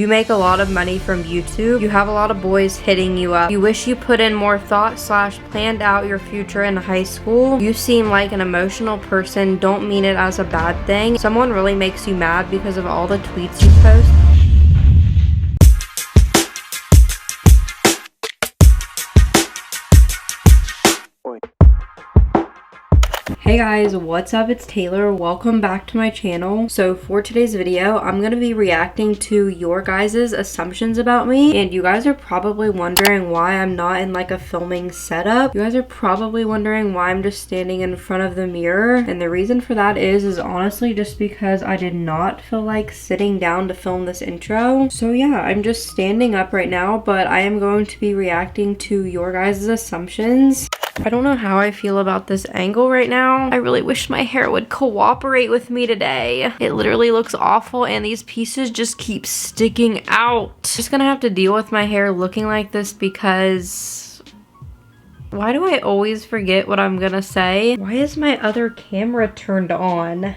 You make a lot of money from YouTube. You have a lot of boys hitting you up. You wish you put in more thought / planned out your future in high school. You seem like an emotional person. Don't mean it as a bad thing. Someone really makes you mad because of all the tweets you post. Hey guys, what's up? It's Taylor. Welcome back to my channel. So for today's video, I'm going to be reacting to your guys' assumptions about me. And you guys are probably wondering why I'm not in like a filming setup. You guys are probably wondering why I'm just standing in front of the mirror. And the reason for that is honestly just because I did not feel like sitting down to film this intro. So yeah, I'm just standing up right now, but I am going to be reacting to your guys' assumptions. I don't know how I feel about this angle right now. I really wish my hair would cooperate with me today. It literally looks awful and these pieces just keep sticking out. Just gonna have to deal with my hair looking like this because... why do I always forget what I'm gonna say? Why is my other camera turned on?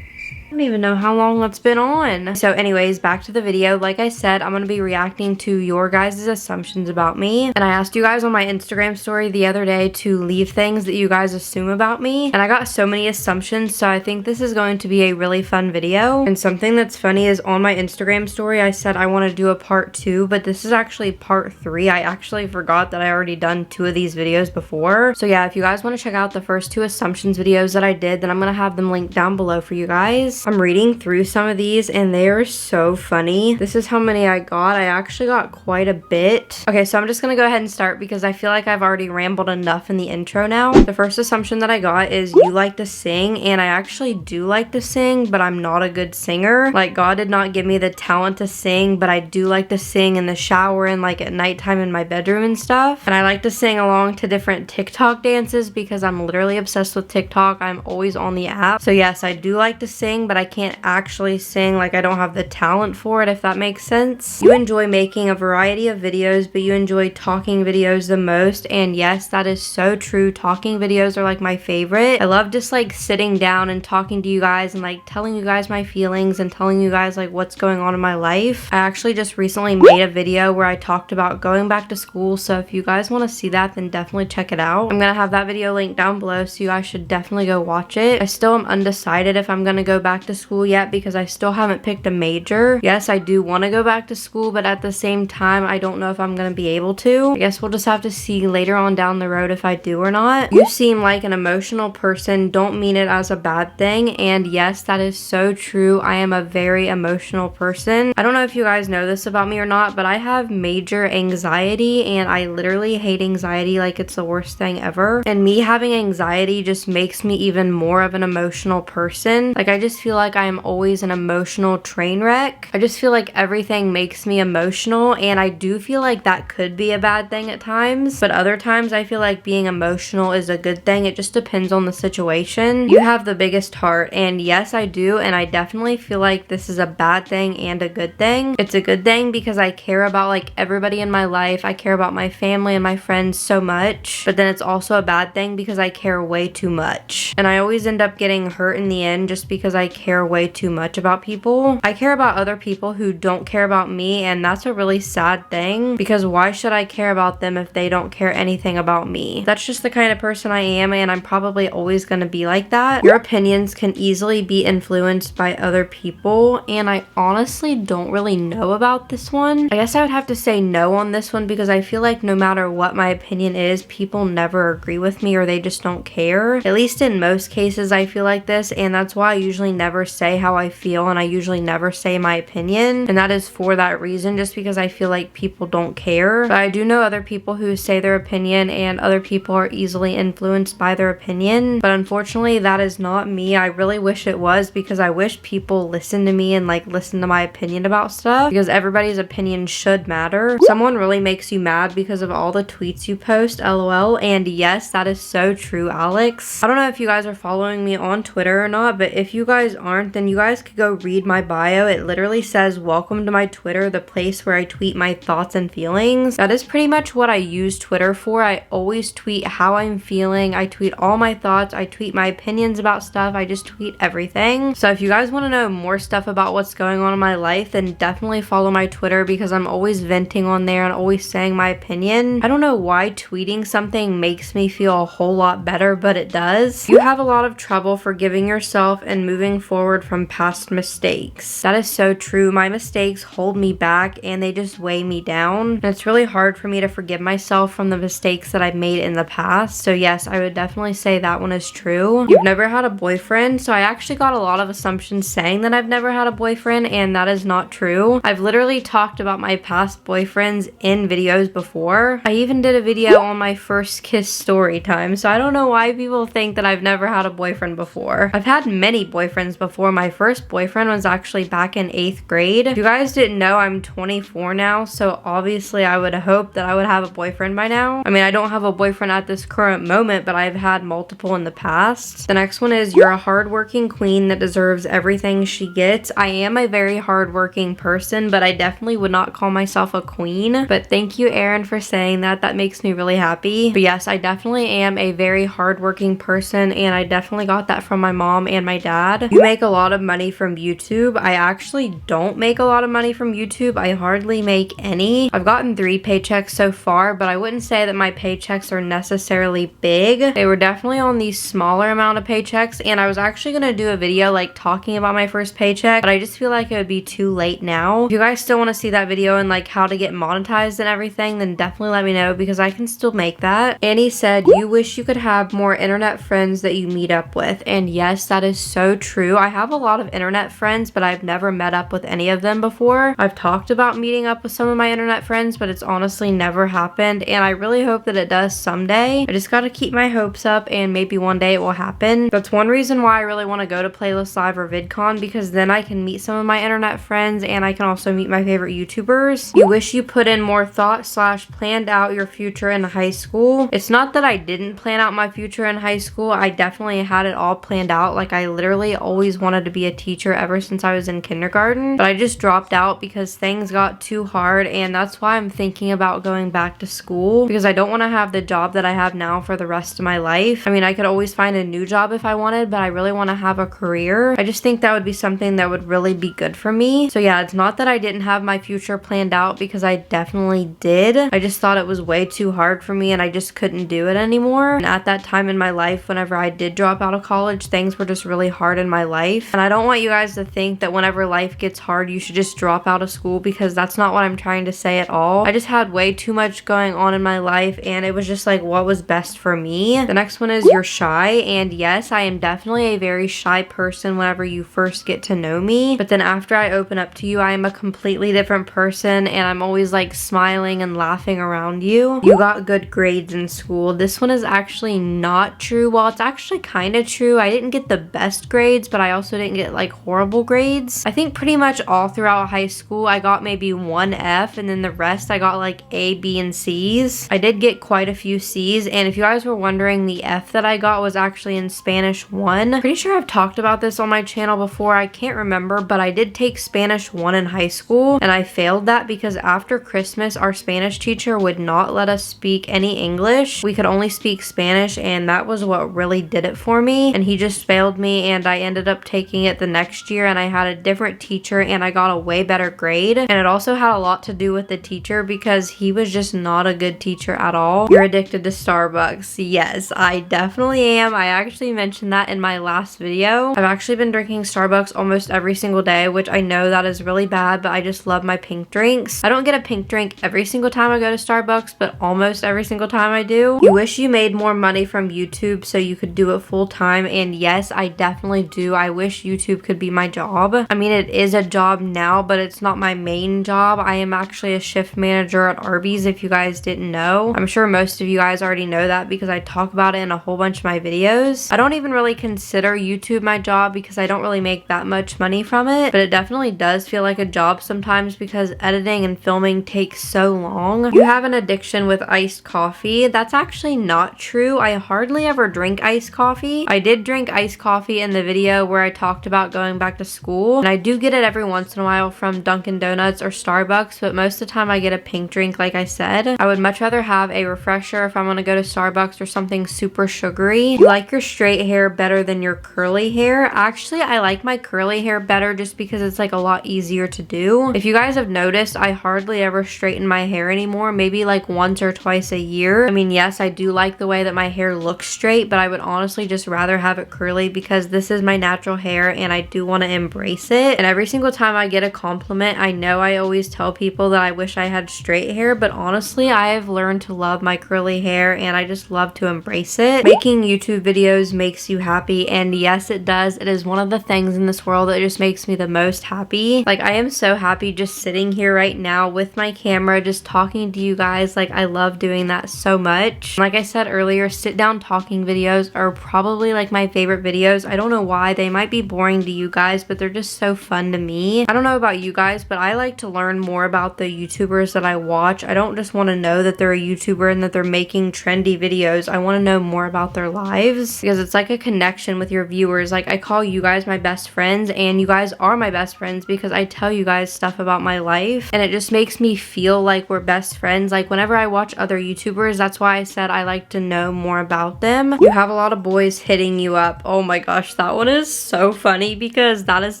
I don't even know how long that's been on. So anyways, back to the video. Like I said, I'm going to be reacting to your guys' assumptions about me. And I asked you guys on my Instagram story the other day to leave things that you guys assume about me. And I got so many assumptions, so I think this is going to be a really fun video. And something that's funny is on my Instagram story, I said I want to do a part 2, but this is actually part 3. I actually forgot that I already done 2 of these videos before. So yeah, if you guys want to check out the first 2 assumptions videos that I did, then I'm going to have them linked down below for you guys. I'm reading through some of these and they are so funny. This is how many I got. I actually got quite a bit. Okay, so I'm just gonna go ahead and start because I feel like I've already rambled enough in the intro now. The first assumption that I got is you like to sing, and I actually do like to sing, but I'm not a good singer. Like, God did not give me the talent to sing, but I do like to sing in the shower and like at nighttime in my bedroom and stuff. And I like to sing along to different TikTok dances because I'm literally obsessed with TikTok. I'm always on the app. So yes, I do like to sing, but I can't actually sing. Like, I don't have the talent for it, if that makes sense. You enjoy making a variety of videos, but you enjoy talking videos the most. And yes, that is so true. Talking videos are like my favorite. I love just like sitting down and talking to you guys and like telling you guys my feelings and telling you guys like what's going on in my life. I actually just recently made a video where I talked about going back to school, so if you guys want to see that, then definitely check it out. I'm gonna have that video linked down below, so you guys should definitely go watch it. I still am undecided if I'm gonna go back to school yet because I still haven't picked a major. Yes, I do want to go back to school, but at the same time, I don't know if I'm going to be able to. I guess we'll just have to see later on down the road if I do or not. You seem like an emotional person. Don't mean it as a bad thing. And yes, that is so true. I am a very emotional person. I don't know if you guys know this about me or not, but I have major anxiety and I literally hate anxiety like it's the worst thing ever. And me having anxiety just makes me even more of an emotional person. Like, I just feel like I'm always an emotional train wreck. I just feel like everything makes me emotional, and I do feel like that could be a bad thing at times, but other times I feel like being emotional is a good thing. It just depends on the situation. You have the biggest heart, and yes, I do, and I definitely feel like this is a bad thing and a good thing. It's a good thing because I care about like everybody in my life. I care about my family and my friends so much, but then it's also a bad thing because I care way too much, and I always end up getting hurt in the end just because I care way too much about people. I care about other people who don't care about me, and that's a really sad thing because why should I care about them if they don't care anything about me? That's just the kind of person I am, and I'm probably always going to be like that. Your opinions can easily be influenced by other people, and I honestly don't really know about this one. I guess I would have to say no on this one because I feel like no matter what my opinion is, people never agree with me or they just don't care. At least in most cases I feel like this, and that's why I usually never say how I feel, and I usually never say my opinion, and that is for that reason, just because I feel like people don't care. But I do know other people who say their opinion, and other people are easily influenced by their opinion, but unfortunately that is not me. I really wish it was, because I wish people listen to me and like listen to my opinion about stuff, because everybody's opinion should matter. Someone really makes you mad because of all the tweets you post, lol. And yes, that is so true, Alex. I don't know if you guys are following me on Twitter or not, but if you guys guys aren't, then you guys could go read my bio. It literally says, welcome to my Twitter, the place where I tweet my thoughts and feelings. That is pretty much what I use Twitter for. I always tweet how I'm feeling. I tweet all my thoughts. I tweet my opinions about stuff. I just tweet everything. So if you guys want to know more stuff about what's going on in my life, then definitely follow my Twitter because I'm always venting on there and always saying my opinion. I don't know why tweeting something makes me feel a whole lot better, but it does. You have a lot of trouble forgiving yourself and moving forward from past mistakes. That is so true. My mistakes hold me back and they just weigh me down. And it's really hard for me to forgive myself from the mistakes that I've made in the past. So yes, I would definitely say that one is true. You've never had a boyfriend. So I actually got a lot of assumptions saying that I've never had a boyfriend, and that is not true. I've literally talked about my past boyfriends in videos before. I even did a video on my first kiss story time. So I don't know why people think that I've never had a boyfriend before. I've had many boyfriends before. My first boyfriend was actually back in 8th grade. If you guys didn't know, I'm 24 now, so obviously I would hope that I would have a boyfriend by now. I mean, I don't have a boyfriend at this current moment, but I've had multiple in the past. The next one is, you're a hardworking queen that deserves everything she gets. I am a very hardworking person, but I definitely would not call myself a queen. But thank you, Erin, for saying that. That makes me really happy. But yes, I definitely am a very hardworking person, and I definitely got that from my mom and my dad. You make a lot of money from YouTube. I actually don't make a lot of money from YouTube. I hardly make any. I've gotten 3 paychecks so far, but I wouldn't say that my paychecks are necessarily big. They were definitely on the smaller amount of paychecks, and I was actually gonna do a video like talking about my first paycheck, but I just feel like it would be too late now. If you guys still want to see that video and like how to get monetized and everything, then definitely let me know because I can still make that. Annie said, you wish you could have more internet friends that you meet up with. And yes, that is so true. I have a lot of internet friends, but I've never met up with any of them before. I've talked about meeting up with some of my internet friends, but it's honestly never happened, and I really hope that it does someday. I just gotta keep my hopes up and maybe one day it will happen. That's one reason why I really want to go to Playlist Live or VidCon, because then I can meet some of my internet friends and I can also meet my favorite YouTubers. You wish you put in more thought / planned out your future in high school. It's not that I didn't plan out my future in high school. I definitely had it all planned out. Like, I literally always wanted to be a teacher ever since I was in kindergarten, but I just dropped out because things got too hard, and that's why I'm thinking about going back to school, because I don't want to have the job that I have now for the rest of my life. I mean, I could always find a new job if I wanted, but I really want to have a career. I just think that would be something that would really be good for me. So yeah, it's not that I didn't have my future planned out, because I definitely did. I just thought it was way too hard for me and I just couldn't do it anymore. And at that time in my life, whenever I did drop out of college, things were just really hard in my life. And I don't want you guys to think that whenever life gets hard, you should just drop out of school, because that's not what I'm trying to say at all. I just had way too much going on in my life, and it was just like what was best for me. The next one is, you're shy. And yes, I am definitely a very shy person whenever you first get to know me, but then after I open up to you, I am a completely different person, and I'm always like smiling and laughing around you. You got good grades in school. This one is actually not true. Well, it's actually kind of true. I didn't get the best grades, but I also didn't get like horrible grades. I think pretty much all throughout high school I got maybe 1 F, and then the rest I got like A, B, and C's. I did get quite a few C's, and if you guys were wondering, the F that I got was actually in Spanish 1. Pretty sure I've talked about this on my channel before. I can't remember, but I did take Spanish 1 in high school, and I failed that because after Christmas our Spanish teacher would not let us speak any English. We could only speak Spanish, and that was what really did it for me. And he just failed me, and I ended up taking it the next year, and I had a different teacher and I got a way better grade. And it also had a lot to do with the teacher, because he was just not a good teacher at all. You're addicted to Starbucks. Yes, I definitely am. I actually mentioned that in my last video. I've actually been drinking Starbucks almost every single day, which I know that is really bad, but I just love my pink drinks. I don't get a pink drink every single time I go to Starbucks, but almost every single time I do. You wish you made more money from YouTube so you could do it full time, and yes, I definitely do. I wish YouTube could be my job. I mean, it is a job now, but it's not my main job. I am actually a shift manager at Arby's, if you guys didn't know. I'm sure most of you guys already know that because I talk about it in a whole bunch of my videos. I don't even really consider YouTube my job because I don't really make that much money from it, but it definitely does feel like a job sometimes because editing and filming takes so long. You have an addiction with iced coffee. That's actually not true. I hardly ever drink iced coffee. I did drink iced coffee in the video video where I talked about going back to school. And I do get it every once in a while from Dunkin' Donuts or Starbucks, but most of the time I get a pink drink like I said. I would much rather have a refresher if I'm gonna go to Starbucks or something super sugary. You like your straight hair better than your curly hair? Actually, I like my curly hair better just because it's like a lot easier to do. If you guys have noticed, I hardly ever straighten my hair anymore, maybe like once or twice a year. I mean, yes, I do like the way that my hair looks straight, but I would honestly just rather have it curly because this is my natural hair and I do want to embrace it. And every single time I get a compliment, I know I always tell people that I wish I had straight hair, but honestly, I have learned to love my curly hair and I just love to embrace it. Making YouTube videos makes you happy, and yes, it does. It is one of the things in this world that just makes me the most happy. Like, I am so happy just sitting here right now with my camera, just talking to you guys. Like, I love doing that so much. Like I said earlier, sit down talking videos are probably like my favorite videos. I don't know why. They might be boring to you guys, but they're just so fun to me. I don't know about you guys, but I like to learn more about the YouTubers that I watch. I don't just want to know that they're a YouTuber and that they're making trendy videos. I want to know more about their lives because it's like a connection with your viewers. Like, I call you guys my best friends and you guys are my best friends because I tell you guys stuff about my life and it just makes me feel like we're best friends. Like, whenever I watch other YouTubers, that's why I said I like to know more about them. You have a lot of boys hitting you up. Oh my gosh, that one is so funny because that is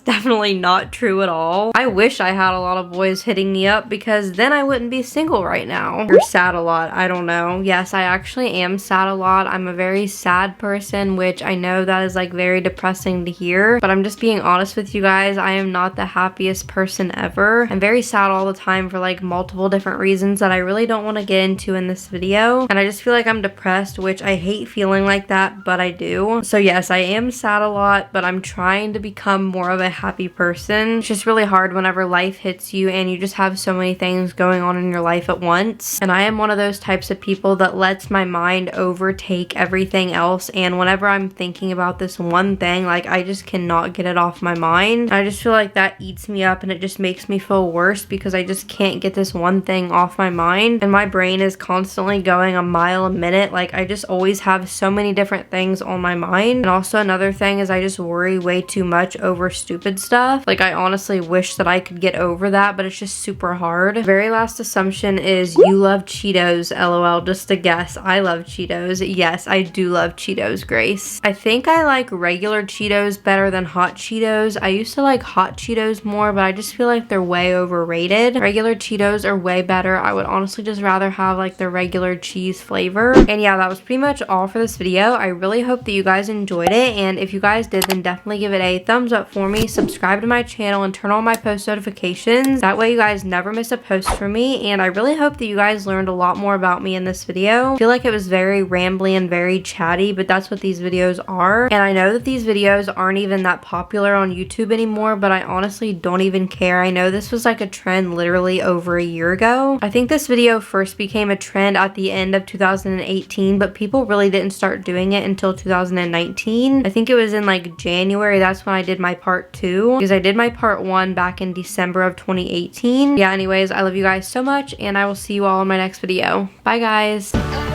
definitely not true at all. I wish I had a lot of boys hitting me up because then I wouldn't be single right now. You're sad a lot. I don't know. Yes, I actually am sad a lot. I'm a very sad person, which I know that is like very depressing to hear, but I'm just being honest with you guys. I am not the happiest person ever. I'm very sad all the time for like multiple different reasons that I really don't want to get into in this video, and I just feel like I'm depressed, which I hate feeling like that, but I do. So yes, I am sad a lot, but I'm trying to become more of a happy person. It's just really hard whenever life hits you and you just have so many things going on in your life at once, and I am one of those types of people that lets my mind overtake everything else, and whenever I'm thinking about this one thing, like, I just cannot get it off my mind. I just feel like that eats me up and it just makes me feel worse because I just can't get this one thing off my mind, and my brain is constantly going a mile a minute. Like, I just always have so many different things on my mind. And also another thing is I just worry way too much over stupid stuff. Like, I honestly wish that I could get over that, but it's just super hard. Very last assumption is you love Cheetos. LOL, just a guess. I love Cheetos. Yes, I do love Cheetos, Grace. I think I like regular Cheetos better than hot Cheetos. I used to like hot Cheetos more, but I just feel like they're way overrated. Regular Cheetos are way better. I would honestly just rather have like the regular cheese flavor. And yeah, that was pretty much all for this video. I really hope that you guys enjoyed it, and if you guys did, then definitely give it a thumbs up for me. Subscribe to my channel and turn on my post notifications. That way you guys never miss a post from me, and I really hope that you guys learned a lot more about me in this video. I feel like it was very rambly and very chatty, but that's what these videos are. And I know that these videos aren't even that popular on YouTube anymore, but I honestly don't even care. I know this was like a trend literally over a year ago. I think this video first became a trend at the end of 2018, but people really didn't start doing it until 2019. I think it was in like January. That's when I did my part 2, because I did my part 1 back in December of 2018. Yeah, anyways, I love you guys so much, and I will see you all in my next video. Bye, guys.